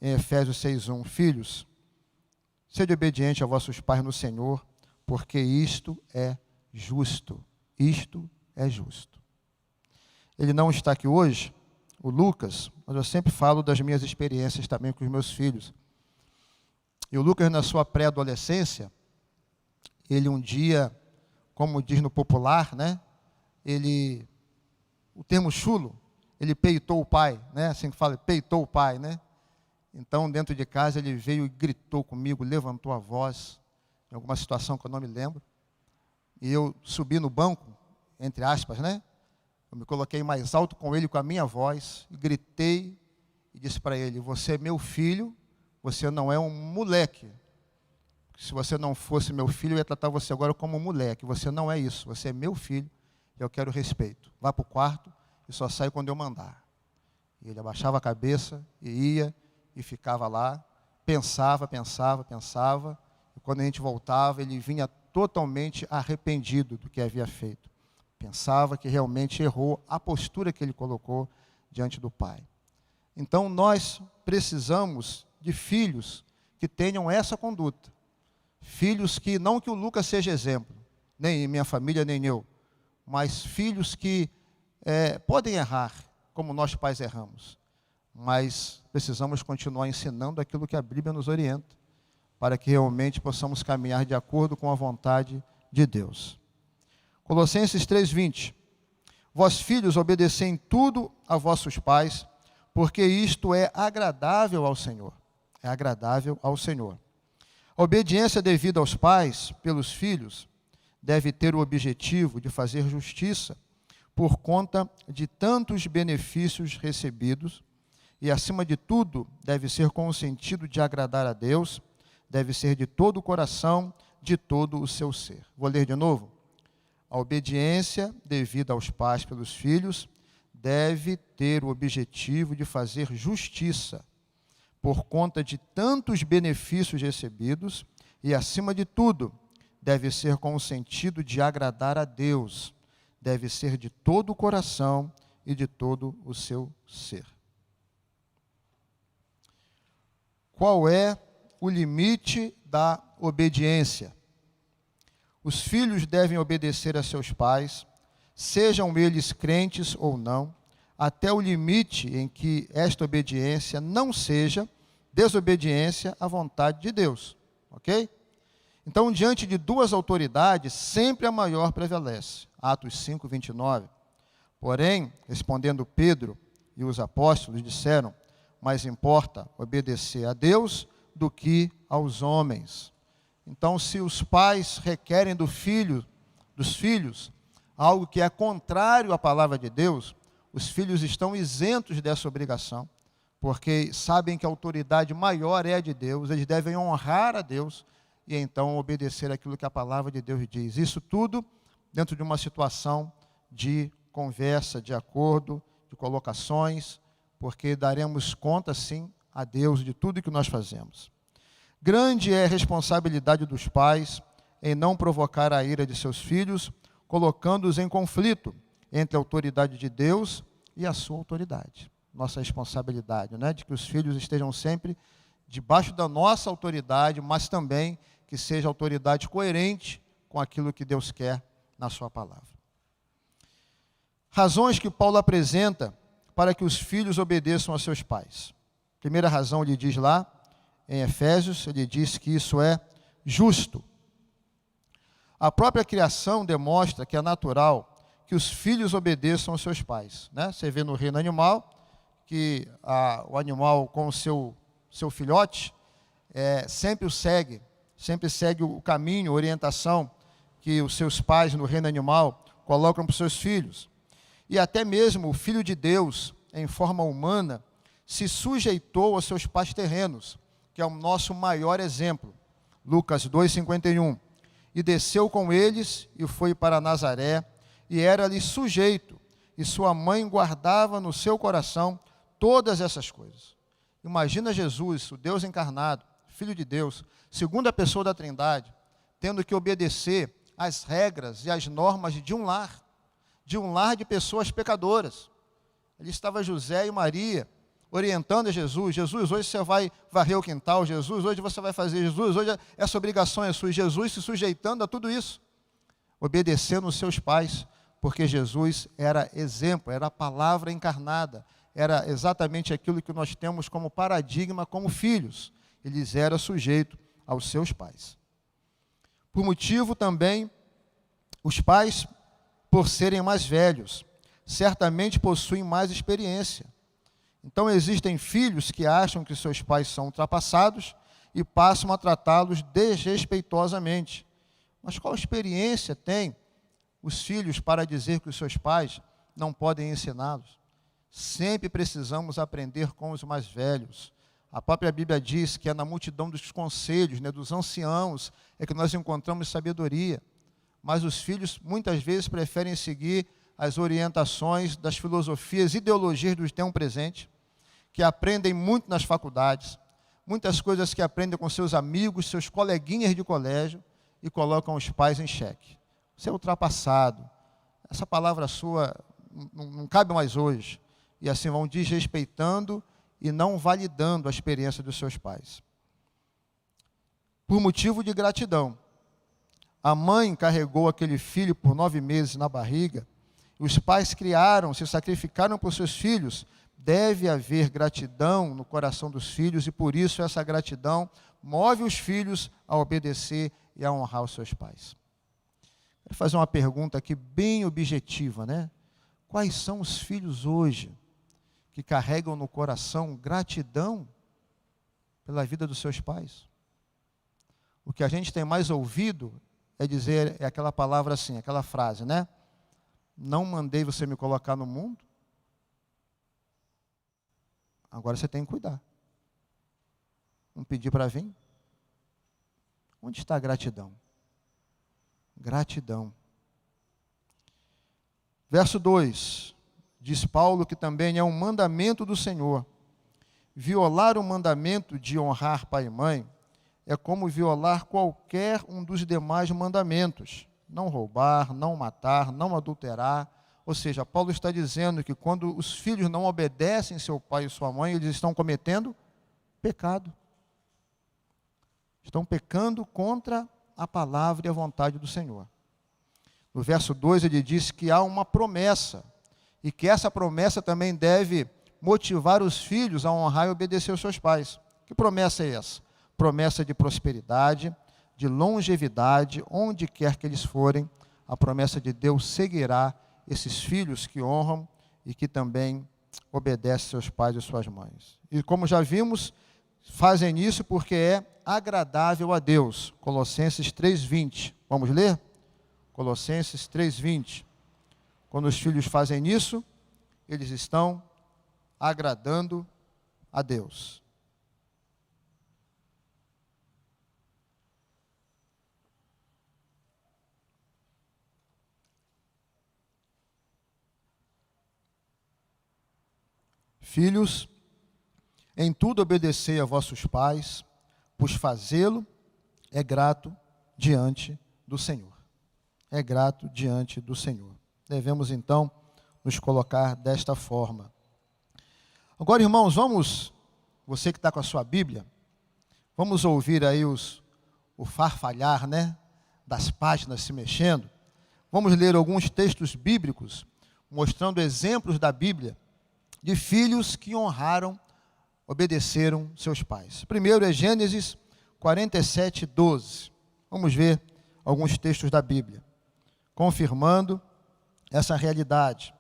em Efésios 6:1: filhos, sede obediente a vossos pais no Senhor, porque isto é justo. Isto é justo. Ele não está aqui hoje, o Lucas, mas eu sempre falo das minhas experiências também com os meus filhos. E o Lucas, na sua pré-adolescência, ele um dia, como diz no popular, né? O termo chulo, ele peitou o pai, né? Assim que fala, peitou o pai, né? Então, dentro de casa, ele veio e gritou comigo, levantou a voz, em alguma situação que eu não me lembro. E eu subi no banco, entre aspas, né? Eu me coloquei mais alto com ele, com a minha voz, e gritei e disse para ele: você é meu filho, você não é um moleque. Se você não fosse meu filho, eu ia tratar você agora como um moleque. Você não é isso, você é meu filho. Eu quero respeito. Vá para o quarto e só sai quando eu mandar. E ele abaixava a cabeça e ia e ficava lá, pensava. E quando a gente voltava, ele vinha totalmente arrependido do que havia feito. Pensava que realmente errou a postura que ele colocou diante do pai. Então nós precisamos de filhos que tenham essa conduta. Filhos que, não que o Lucas seja exemplo, nem minha família, nem eu, mas filhos que podem errar, como nós pais erramos, mas precisamos continuar ensinando aquilo que a Bíblia nos orienta, para que realmente possamos caminhar de acordo com a vontade de Deus. Colossenses 3:20: vós filhos, obedecei em tudo a vossos pais, porque isto é agradável ao Senhor. É agradável ao Senhor. A obediência devida aos pais pelos filhos deve ter o objetivo de fazer justiça por conta de tantos benefícios recebidos e, acima de tudo, deve ser com o sentido de agradar a Deus, deve ser de todo o coração, de todo o seu ser. Vou ler de novo. A obediência devida aos pais pelos filhos deve ter o objetivo de fazer justiça, por conta de tantos benefícios recebidos, e, acima de tudo, deve ser com o sentido de agradar a Deus, deve ser de todo o coração e de todo o seu ser. Qual é o limite da obediência? Os filhos devem obedecer a seus pais, sejam eles crentes ou não, até o limite em que esta obediência não seja desobediência à vontade de Deus, ok? Então, diante de duas autoridades, sempre a maior prevalece. Atos 5, 29. Porém, respondendo Pedro e os apóstolos, disseram: mais importa obedecer a Deus do que aos homens. Então, se os pais requerem dos filhos, algo que é contrário à palavra de Deus, os filhos estão isentos dessa obrigação, porque sabem que a autoridade maior é a de Deus, eles devem honrar a Deus e então obedecer aquilo que a palavra de Deus diz. Isso tudo dentro de uma situação de conversa, de acordo, de colocações, porque daremos conta, sim, a Deus de tudo que nós fazemos. Grande é a responsabilidade dos pais em não provocar a ira de seus filhos, colocando-os em conflito entre a autoridade de Deus e a sua autoridade. Nossa responsabilidade, né? De que os filhos estejam sempre debaixo da nossa autoridade, mas também que seja autoridade coerente com aquilo que Deus quer na sua palavra. Razões que Paulo apresenta para que os filhos obedeçam a seus pais. Primeira razão, ele diz lá, em Efésios, ele diz que isso é justo. A própria criação demonstra que é natural que os filhos obedeçam aos seus pais, né? Você vê no reino animal que o animal com o seu filhote sempre segue o caminho, a orientação que os seus pais no reino animal colocam para os seus filhos. E até mesmo o Filho de Deus, em forma humana, se sujeitou aos seus pais terrenos, que é o nosso maior exemplo. Lucas 2,51. E desceu com eles e foi para Nazaré, e era-lhe sujeito, e sua mãe guardava no seu coração todas essas coisas. Imagina Jesus, o Deus encarnado, Filho de Deus, segunda pessoa da Trindade, tendo que obedecer às regras e às normas de um lar de pessoas pecadoras. Ali estava José e Maria, orientando a Jesus. Jesus, hoje você vai varrer o quintal. Jesus, hoje você vai fazer. Jesus, hoje essa obrigação é sua. Jesus se sujeitando a tudo isso, obedecendo os seus pais, porque Jesus era exemplo, era a palavra encarnada, era exatamente aquilo que nós temos como paradigma como filhos. Eles eram sujeitos aos seus pais. Por motivo também, os pais, por serem mais velhos, certamente possuem mais experiência. Então existem filhos que acham que seus pais são ultrapassados e passam a tratá-los desrespeitosamente. Mas qual experiência tem os filhos para dizer que os seus pais não podem ensiná-los? Sempre precisamos aprender com os mais velhos. A própria Bíblia diz que é na multidão dos conselhos, né, dos anciãos, é que nós encontramos sabedoria. Mas os filhos muitas vezes preferem seguir as orientações das filosofias, ideologias do tempo presente, que aprendem muito nas faculdades, muitas coisas que aprendem com seus amigos, seus coleguinhas de colégio, e colocam os pais em xeque. Você é ultrapassado, essa palavra sua não cabe mais hoje. E assim vão desrespeitando e não validando a experiência dos seus pais. Por motivo de gratidão, a mãe carregou aquele filho por 9 meses na barriga, os pais criaram, se sacrificaram por seus filhos. Deve haver gratidão no coração dos filhos, e por isso essa gratidão move os filhos a obedecer e a honrar os seus pais. Quero fazer uma pergunta aqui bem objetiva, né? Quais são os filhos hoje que carregam no coração gratidão pela vida dos seus pais? O que a gente tem mais ouvido é aquela palavra assim, aquela frase, né? Não mandei você me colocar no mundo, agora você tem que cuidar. Não pedir para vir? Onde está a gratidão? Gratidão. Verso 2, diz Paulo que também é um mandamento do Senhor. Violar o mandamento de honrar pai e mãe é como violar qualquer um dos demais mandamentos. Não roubar, não matar, não adulterar. Ou seja, Paulo está dizendo que quando os filhos não obedecem seu pai e sua mãe, eles estão cometendo pecado. Estão pecando contra a palavra e a vontade do Senhor. No verso 2 ele diz que há uma promessa, e que essa promessa também deve motivar os filhos a honrar e obedecer os seus pais. Que promessa é essa? Promessa de prosperidade, de longevidade, onde quer que eles forem. A promessa de Deus seguirá esses filhos que honram e que também obedecem seus pais e suas mães. E como já vimos, fazem isso porque é agradável a Deus. Colossenses 3:20. Vamos ler? Colossenses 3:20. Quando os filhos fazem isso, eles estão agradando a Deus. Filhos, em tudo obedecei a vossos pais, pois fazê-lo é grato diante do Senhor. É grato diante do Senhor. Devemos, então, nos colocar desta forma. Agora, irmãos, você que está com a sua Bíblia, vamos ouvir aí o farfalhar, das páginas se mexendo. Vamos ler alguns textos bíblicos, mostrando exemplos da Bíblia, de filhos que honraram, obedeceram seus pais. Primeiro é Gênesis 47:12. Vamos ver alguns textos da Bíblia, confirmando essa realidade.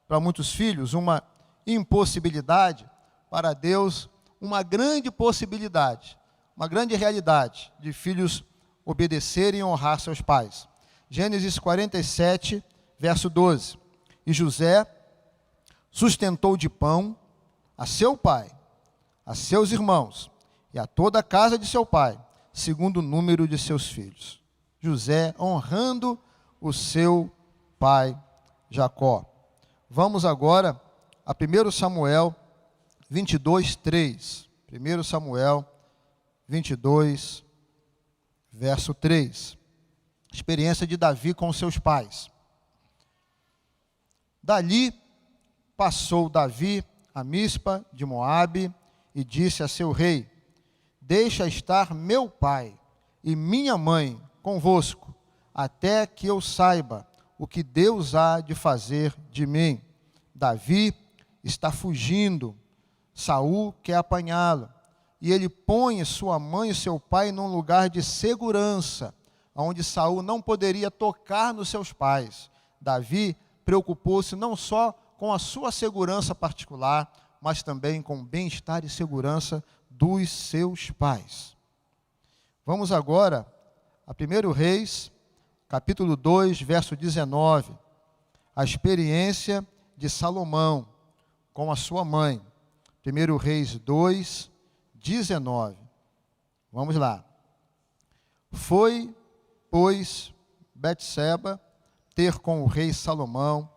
Para muitos filhos, uma impossibilidade; para Deus, uma grande possibilidade, uma grande realidade de filhos obedecerem e honrar seus pais. Gênesis 47, verso 12. E José sustentou de pão a seu pai, a seus irmãos e a toda a casa de seu pai, segundo o número de seus filhos. José honrando o seu pai Jacó. Vamos agora a 1 Samuel 22:3. 1 Samuel 22, verso 3. Experiência de Davi com seus pais. Dali passou Davi a Mispa de Moabe e disse a seu rei: deixa estar meu pai e minha mãe convosco, até que eu saiba o que Deus há de fazer de mim. Davi está fugindo, Saul quer apanhá-lo, e ele põe sua mãe e seu pai num lugar de segurança, onde Saul não poderia tocar nos seus pais. Davi preocupou-se não só com a sua segurança particular, mas também com o bem-estar e segurança dos seus pais. Vamos agora a 1 Reis, capítulo 2, verso 19. A experiência de Salomão com a sua mãe. 1 Reis 2, 19. Vamos lá. Foi, pois, Betseba ter com o rei Salomão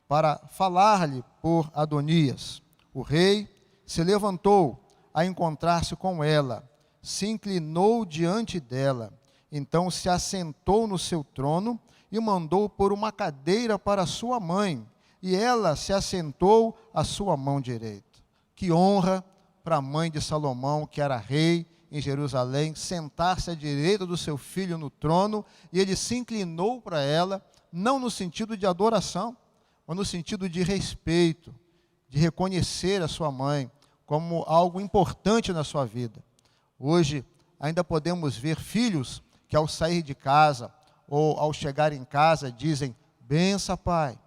para falar-lhe por Adonias. O rei se levantou a encontrar-se com ela, se inclinou diante dela, então se assentou no seu trono e mandou pôr uma cadeira para sua mãe, e ela se assentou à sua mão direita. Que honra para a mãe de Salomão, que era rei em Jerusalém, sentar-se à direita do seu filho no trono, e ele se inclinou para ela, não no sentido de adoração, mas no sentido de respeito, de reconhecer a sua mãe como algo importante na sua vida. Hoje, ainda podemos ver filhos que ao sair de casa, ou ao chegar em casa, dizem: bença pai,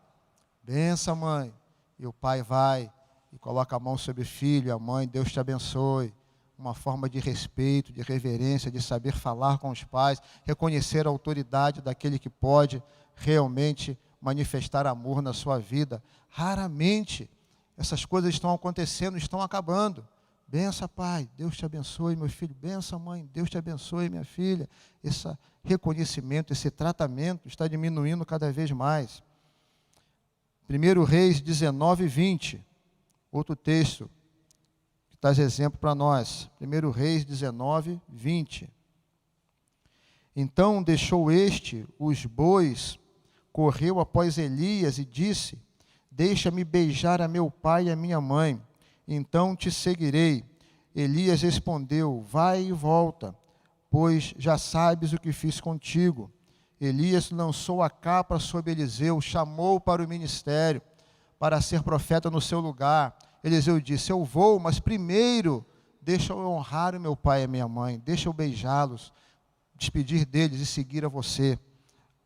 bença mãe, e o pai vai e coloca a mão sobre o filho e a mãe: Deus te abençoe. Uma forma de respeito, de reverência, de saber falar com os pais, reconhecer a autoridade daquele que pode realmente manifestar amor na sua vida. Raramente essas coisas estão acontecendo, estão acabando. Bença pai, Deus te abençoe meu filho. Bença mãe, Deus te abençoe minha filha. Esse reconhecimento, esse tratamento está diminuindo cada vez mais. 1 Reis 19, 20. Outro texto que traz exemplo para nós. 1 Reis 19, 20. Então deixou este os bois, correu após Elias e disse: deixa-me beijar a meu pai e a minha mãe, então te seguirei. Elias respondeu: vai e volta, pois já sabes o que fiz contigo. Elias lançou a capa sobre Eliseu, chamou para o ministério, para ser profeta no seu lugar. Eliseu disse: eu vou, mas primeiro deixa eu honrar o meu pai e a minha mãe, deixa eu beijá-los, despedir deles e seguir a você.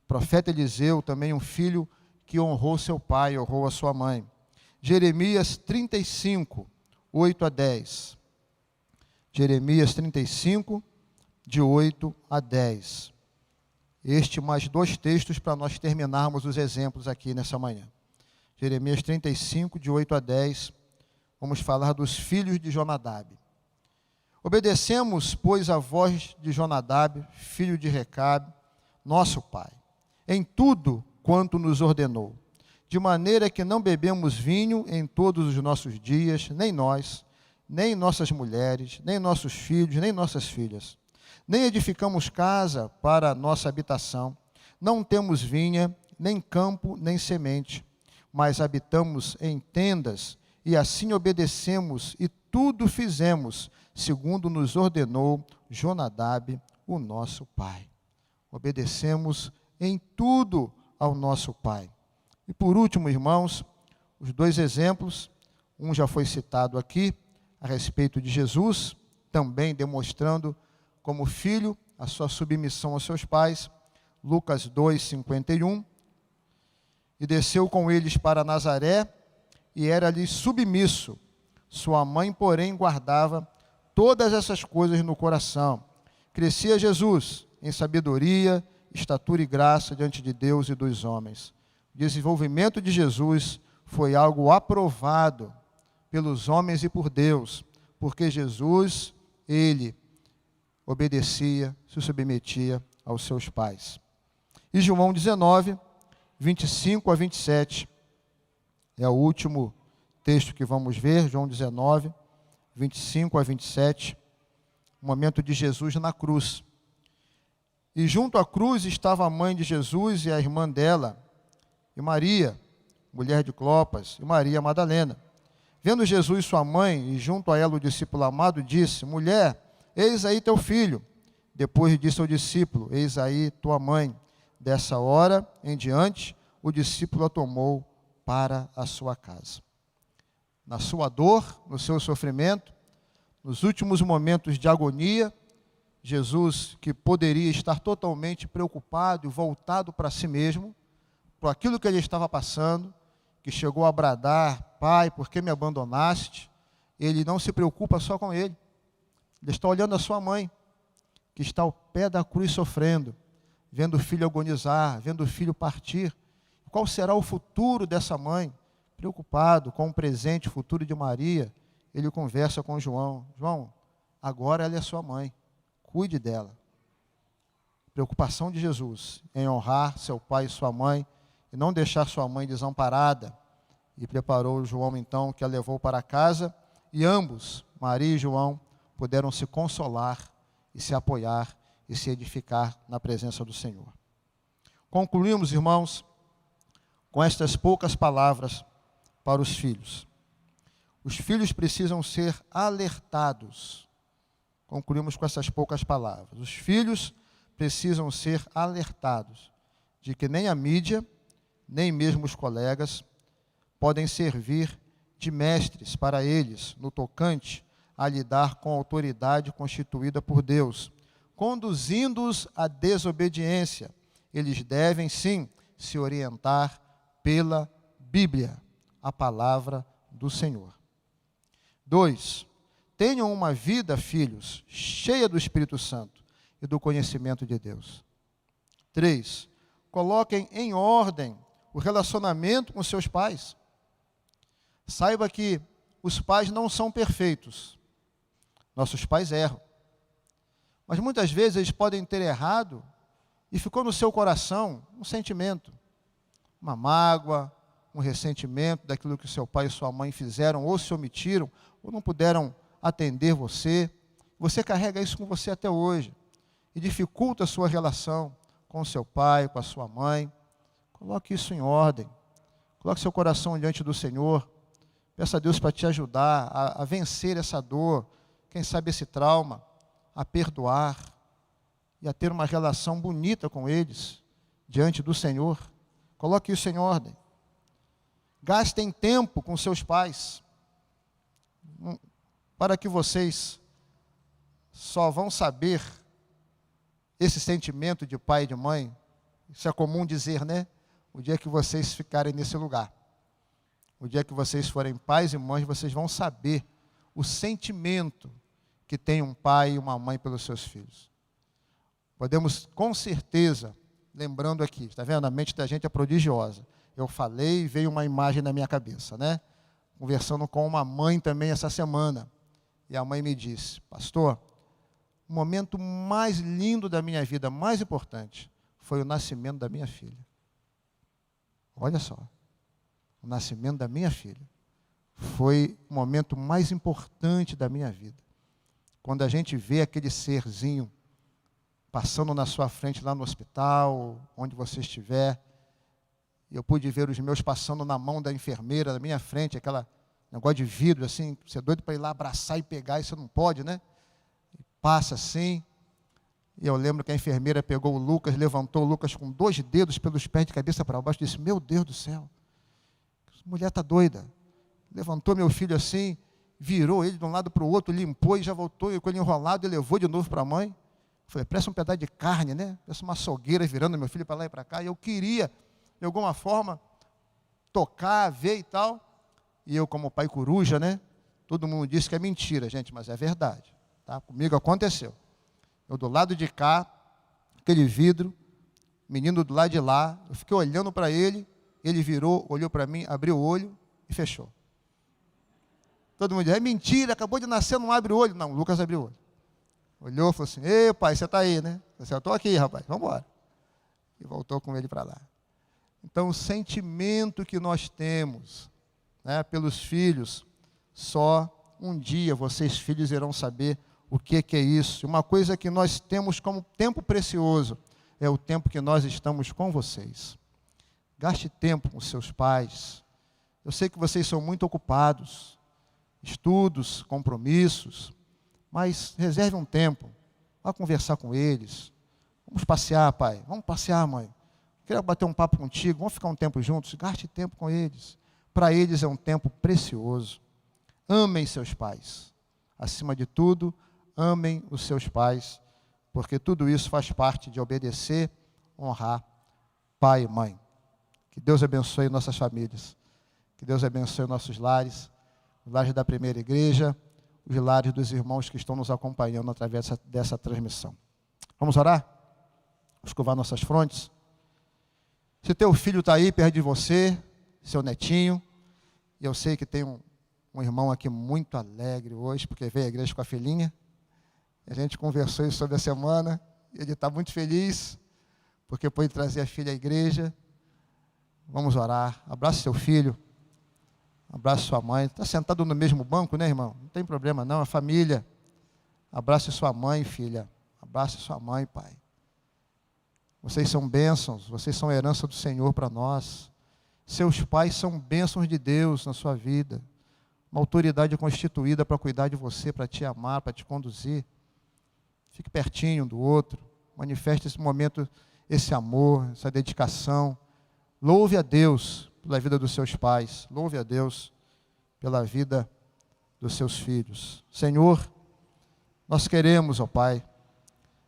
O profeta Eliseu, também um filho que honrou seu pai, honrou a sua mãe. Jeremias 35, 8 a 10. Jeremias 35, de 8 a 10. Este mais dois textos para nós terminarmos os exemplos aqui nessa manhã. Jeremias 35, de 8 a 10. Vamos falar dos filhos de Jonadab. Obedecemos, pois, a voz de Jonadab, filho de Recabe, nosso pai, em tudo quanto nos ordenou, de maneira que não bebemos vinho em todos os nossos dias, nem nós, nem nossas mulheres, nem nossos filhos, nem nossas filhas. Nem edificamos casa para nossa habitação, não temos vinha, nem campo, nem semente, mas habitamos em tendas, e assim obedecemos e tudo fizemos, segundo nos ordenou Jonadab, o nosso pai. Obedecemos em tudo ao nosso pai. E por último, irmãos, os dois exemplos, um já foi citado aqui, a respeito de Jesus, também demonstrando como filho a sua submissão aos seus pais, Lucas 2, 51, e desceu com eles para Nazaré, e era-lhe submisso. Sua mãe, porém, guardava todas essas coisas no coração. Crescia Jesus em sabedoria, estatura e graça diante de Deus e dos homens. O desenvolvimento de Jesus foi algo aprovado pelos homens e por Deus, porque Jesus, ele obedecia, se submetia aos seus pais. E João 19, 25 a 27, é o último texto que vamos ver, João 19, 25 a 27, o momento de Jesus na cruz. E junto à cruz estava a mãe de Jesus e a irmã dela, e Maria, mulher de Clopas, e Maria Madalena. Vendo Jesus sua mãe, e junto a ela o discípulo amado, disse: mulher, eis aí teu filho. Depois disse ao discípulo: eis aí tua mãe. Dessa hora em diante, o discípulo a tomou para a sua casa. Na sua dor, no seu sofrimento, nos últimos momentos de agonia, Jesus, que poderia estar totalmente preocupado e voltado para si mesmo, por aquilo que ele estava passando, que chegou a bradar: pai, por que me abandonaste? Ele não se preocupa só com ele. Ele está olhando a sua mãe, que está ao pé da cruz sofrendo, vendo o filho agonizar, vendo o filho partir. Qual será o futuro dessa mãe? Preocupado com o presente, o futuro de Maria, ele conversa com João: João, agora ela é sua mãe, cuide dela. Preocupação de Jesus em honrar seu pai e sua mãe, e não deixar sua mãe desamparada. E preparou João então, que a levou para casa, e ambos, Maria e João, puderam se consolar e se apoiar e se edificar na presença do Senhor. Concluímos, irmãos, com estas poucas palavras para os filhos. Os filhos precisam ser alertados. Concluímos com essas poucas palavras. Os filhos precisam ser alertados de que nem a mídia, nem mesmo os colegas podem servir de mestres para eles no tocante a lidar com a autoridade constituída por Deus, conduzindo-os à desobediência. Eles devem, sim, se orientar pela Bíblia, a palavra do Senhor. 2. Tenham uma vida, filhos, cheia do Espírito Santo e do conhecimento de Deus. 3. Coloquem em ordem o relacionamento com seus pais. Saiba que os pais não são perfeitos. Nossos pais erram. Mas muitas vezes eles podem ter errado e ficou no seu coração um sentimento, uma mágoa, um ressentimento daquilo que seu pai e sua mãe fizeram, ou se omitiram, ou não puderam atender você. Você carrega isso com você até hoje e dificulta a sua relação com o seu pai, com a sua mãe. Coloque isso em ordem. Coloque seu coração diante do Senhor. Peça a Deus para te ajudar a vencer essa dor, quem sabe esse trauma, a perdoar e a ter uma relação bonita com eles diante do Senhor. Coloque isso em ordem. Gastem tempo com seus pais, para que vocês só vão saber esse sentimento de pai e de mãe. Isso é comum dizer, né? O dia que vocês ficarem nesse lugar. O dia que vocês forem pais e mães, vocês vão saber o sentimento que tem um pai e uma mãe pelos seus filhos. Podemos, com certeza, lembrando aqui, está vendo? A mente da gente é prodigiosa. Eu falei e veio uma imagem na minha cabeça, né? Conversando com uma mãe também essa semana. E a mãe me disse: pastor, o momento mais lindo da minha vida, mais importante, foi o nascimento da minha filha. Olha só. O nascimento da minha filha foi o momento mais importante da minha vida. Quando a gente vê aquele serzinho passando na sua frente lá no hospital, onde você estiver, eu pude ver os meus passando na mão da enfermeira, na minha frente, aquela negócio de vidro, assim, você é doido para ir lá abraçar e pegar, e você não pode, né? Passa assim, e eu lembro que a enfermeira pegou o Lucas, levantou o Lucas com 2 dedos pelos pés de cabeça para baixo, e disse: meu Deus do céu, essa mulher está doida. Levantou meu filho assim, virou ele de um lado para o outro, limpou e já voltou, e com ele enrolado, e levou de novo para a mãe. Falei: parece um pedaço de carne, né? Parece uma açougueira virando meu filho para lá e para cá, e eu queria, de alguma forma, tocar, ver e tal. E eu, como pai coruja, né? Todo mundo disse que é mentira, gente, mas é verdade. Tá? Comigo aconteceu. Eu do lado de cá, aquele vidro, menino do lado de lá, eu fiquei olhando para ele, ele virou, olhou para mim, abriu o olho e fechou. Todo mundo diz: é mentira, acabou de nascer, não abre o olho. Não, o Lucas abriu o olho. Olhou e falou assim: ei, pai, você está aí, né? Eu disse: eu estou aqui, rapaz, vamos embora. E voltou com ele para lá. Então, o sentimento que nós temos, né, pelos filhos, só um dia vocês, filhos, irão saber o que é isso. Uma coisa que nós temos como tempo precioso é o tempo que nós estamos com vocês. Gaste tempo com seus pais. Eu sei que vocês são muito ocupados, estudos, compromissos, mas reserve um tempo, vá conversar com eles. Vamos passear, pai, vamos passear, mãe. Queria bater um papo contigo, vamos ficar um tempo juntos. Gaste tempo com eles. Para eles é um tempo precioso. Amem seus pais. Acima de tudo, amem os seus pais, porque tudo isso faz parte de obedecer, honrar pai e mãe. Que Deus abençoe nossas famílias. Que Deus abençoe nossos lares, os lares da primeira igreja, os lares dos irmãos que estão nos acompanhando através dessa transmissão. Vamos orar? Vamos escovar nossas frontes. Se teu filho está aí perto de você, seu netinho, e eu sei que tem um irmão aqui muito alegre hoje, porque veio à igreja com a filhinha. A gente conversou isso sobre a semana, e ele está muito feliz, porque pôde trazer a filha à igreja. Vamos orar. Abraça seu filho, abraça sua mãe. Está sentado no mesmo banco, né, irmão? Não tem problema não, a família. Abraça sua mãe, filha. Abraça sua mãe, pai. Vocês são bênçãos, vocês são herança do Senhor para nós. Seus pais são bênçãos de Deus na sua vida. Uma autoridade constituída para cuidar de você, para te amar, para te conduzir. Fique pertinho do outro. Manifeste esse momento, esse amor, essa dedicação. Louve a Deus pela vida dos seus pais. Louve a Deus pela vida dos seus filhos. Senhor, nós queremos, ó Pai,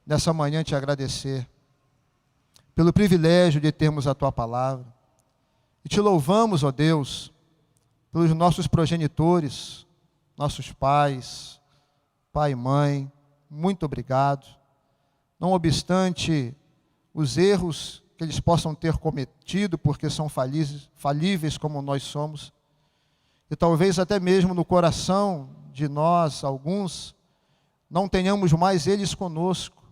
nessa manhã te agradecer pelo privilégio de termos a Tua palavra. E te louvamos, ó Deus, pelos nossos progenitores, nossos pais, pai e mãe. Muito obrigado. Não obstante os erros que eles possam ter cometido, porque são falíveis como nós somos, e talvez até mesmo no coração de nós, alguns, não tenhamos mais eles conosco,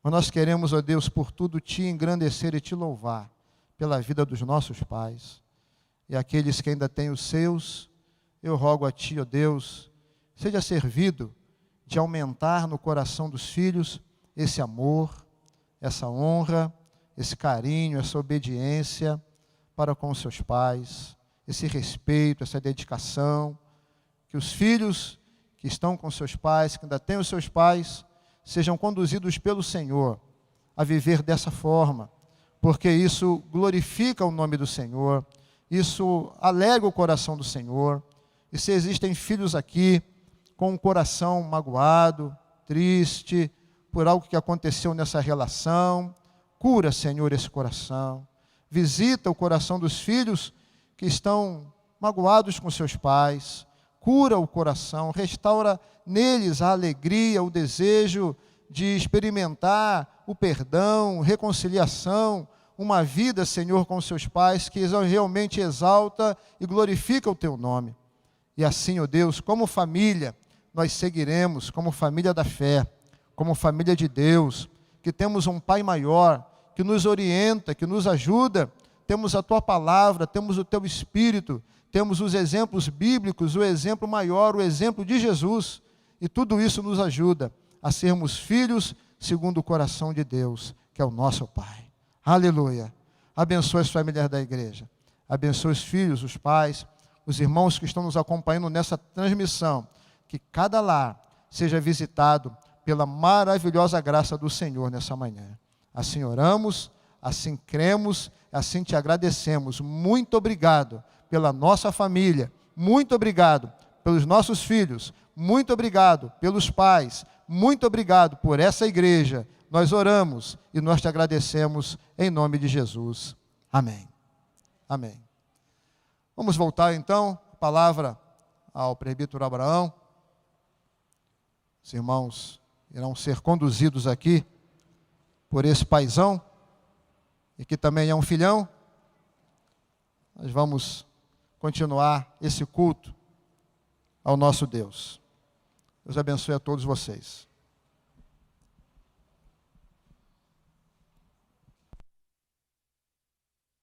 mas nós queremos, ó Deus, por tudo te engrandecer e te louvar pela vida dos nossos pais. e aqueles que ainda têm os seus, eu rogo a Ti, ó Deus, seja servido de aumentar no coração dos filhos esse amor, essa honra, esse carinho, essa obediência para com os seus pais, esse respeito, essa dedicação, que os filhos que estão com seus pais, que ainda têm os seus pais, sejam conduzidos pelo Senhor a viver dessa forma, porque isso glorifica o nome do Senhor, isso alegra o coração do Senhor. E se existem filhos aqui com um coração magoado, triste, por algo que aconteceu nessa relação, cura, Senhor, esse coração. Visita o coração dos filhos que estão magoados com seus pais. Cura o coração, restaura neles a alegria, o desejo de experimentar o perdão, reconciliação, uma vida, Senhor, com seus pais que realmente exalta e glorifica o Teu nome. E assim, ó Deus, como família, nós seguiremos, como família da fé, como família de Deus, que temos um Pai maior, que nos orienta, que nos ajuda, temos a Tua palavra, temos o Teu Espírito, temos os exemplos bíblicos, o exemplo maior, o exemplo de Jesus, e tudo isso nos ajuda a sermos filhos segundo o coração de Deus, que é o nosso Pai. Aleluia! Abençoe as famílias da igreja, abençoe os filhos, os pais, os irmãos que estão nos acompanhando nessa transmissão, que cada lar seja visitado pela maravilhosa graça do Senhor nessa manhã. Assim oramos, assim cremos, assim te agradecemos. Muito obrigado pela nossa família, muito obrigado pelos nossos filhos, muito obrigado pelos pais, muito obrigado por essa igreja. Nós oramos e nós te agradecemos em nome de Jesus. Amém. Amém. Vamos voltar então a palavra ao presbítero Abraão. Os irmãos irão ser conduzidos aqui por esse paizão, e que também é um filhão. Nós vamos continuar esse culto ao nosso Deus. Deus abençoe a todos vocês.